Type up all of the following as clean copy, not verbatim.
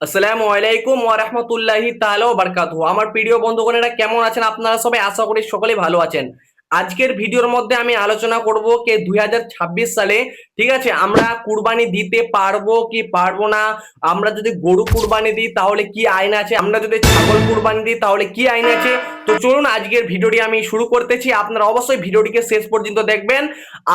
আসসালামু আলাইকুম ওয়া রাহমাতুল্লাহি তাআলা ওয়া বারাকাতুহু। আমার প্রিয় বন্ধুগণেরা কেমন আছেন আপনারা সবাই? আশা করি সকলে ভালো আছেন। আজকের ভিডিওর মধ্যে আমি আলোচনা করব যে 2026 সালে ঠিক আছে আমরা কুরবানি দিতে পারবো কি পারবো না। আমরা যদি গরু কুরবানি দিই তাহলে কি আইন আছে, আমরা যদি ছাগল কুরবানি দিই তাহলে কি আইন আছে। তো চলুন আজকের ভিডিওটি আমি শুরু করতেছি। আপনারা অবশ্যই ভিডিওটিকে শেষ পর্যন্ত দেখবেন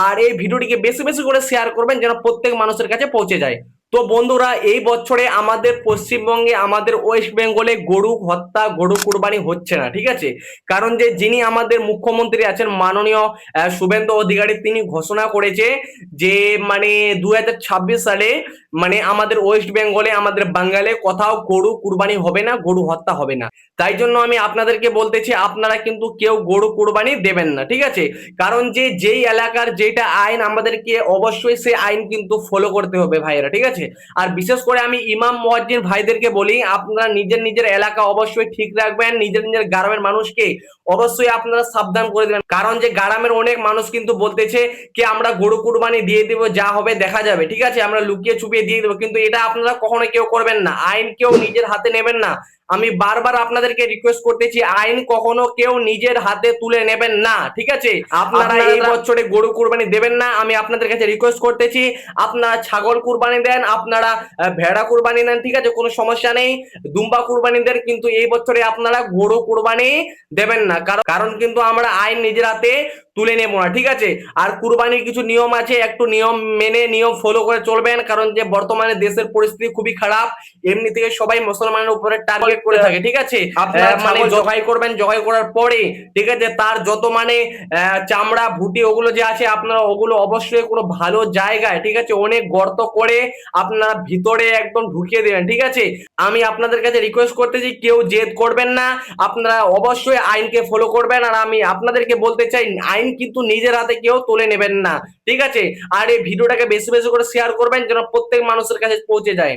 আর এই ভিডিওটিকে বেশি বেশি করে শেয়ার করবেন যেন প্রত্যেক মানুষের কাছে পৌঁছে যায়। তো বন্ধুরা, এই বছরে আমাদের পশ্চিমবঙ্গে আমাদের ওয়েস্ট বেঙ্গলে গরু হত্যা গরু কুরবানি হচ্ছে না, ঠিক আছে। কারণ যে যিনি আমাদের মুখ্যমন্ত্রী আছেন মাননীয় শুভেন্দু অধিকারী, তিনি ঘোষণা করেছে যে মানে 2026 সালে মানে আমাদের ওয়েস্ট বেঙ্গলে আমাদের বাঙ্গালে কোথাও গরু কুরবানি হবে না, গরু হত্যা হবে না। তাই জন্য আমি আপনাদেরকে বলতেছি আপনারা কিন্তু কেউ গরু কুরবানি দেবেন না, ঠিক আছে। কারণ যে যেই এলাকার যেটা আইন আমাদেরকে অবশ্যই সেই আইন কিন্তু ফলো করতে হবে ভাইয়েরা, ঠিক আছে। আর বিশেষ করে আমি ইমাম মুয়াজ্জিন ভাইদেরকে বলি আপনারা নিজের নিজের এলাকা অবশ্যই ঠিক রাখবেন, নিজের নিজের গ্রামের মানুষকে অবশ্যই আপনারা সাবধান করে দেবেন। কারণ যে গ্রামের অনেক মানুষ কিন্তু বলতেছে কি আমরা গরু কুরবানি দিয়ে দিব, যা হবে দেখা যাবে, ঠিক আছে, আমরা লুকিয়ে ছুপিয়ে দিয়ে দেবো, কিন্তু এটা আপনারা কখনো কেউ করবেন না। আইন কেউ নিজের হাতে নেবেন না। আমি বারবার আপনাদেরকে রিকোয়েস্ট করতেছি আইন কখনো কেউ নিজের হাতে তুলে নেবেন না, ঠিক আছে। আপনারা এই বছরে গরু কুরবানি দেবেন না, আমি আপনাদের কাছে রিকোয়েস্ট করতেছি। আপনারা ছাগল কুরবানি দেন, আপনারা ভেড়া কুরবানি দেন, ঠিক আছে, কোনো সমস্যা নেই। দুম্বা কুরবানি দেন, কিন্তু এই বছরে আপনারা গরু কুরবানি দেবেন না। কারণ কারণ কিন্তু আমরা আইন নিজের হাতে তুলে নেব না, ঠিক আছে। আর কুরবানির কিছু নিয়ম আছে, একটু নিয়ম মেনে নিয়ম ফলো করে চলবেন। কারণ যে বর্তমানে দেশের পরিস্থিতি খুবই খারাপ, এমনি থেকে সবাই মুসলমানের উপরে টার্গেট করে থাকে, ঠিক আছে। আপনারা মানে জবাই করবেন, জবাই করার পরে ঠিক আছে তার যত মানে চামড়া ভুটি ওগুলো যে আছে আপনারা ওগুলো অবশ্যই কোনো ভালো জায়গায়, ঠিক আছে, অনেক গর্ত করে আপনারা ভিতরে একদম ঢুকিয়ে দেবেন, ঠিক আছে। আমি আপনাদের কাছে রিকোয়েস্ট করতেছি কেউ জেদ করবেন না, আপনারা অবশ্যই আইনকে ফলো করবেন। আর আমি আপনাদেরকে বলতে চাই আইন কিন্তু নিজের হাতে কেউ তুলে নেবেন না, ঠিক আছে। আর এই ভিডিওটাকে বেশি বেশি করে শেয়ার করবেন যেন প্রত্যেক মানুষের কাছে পৌঁছে যায়।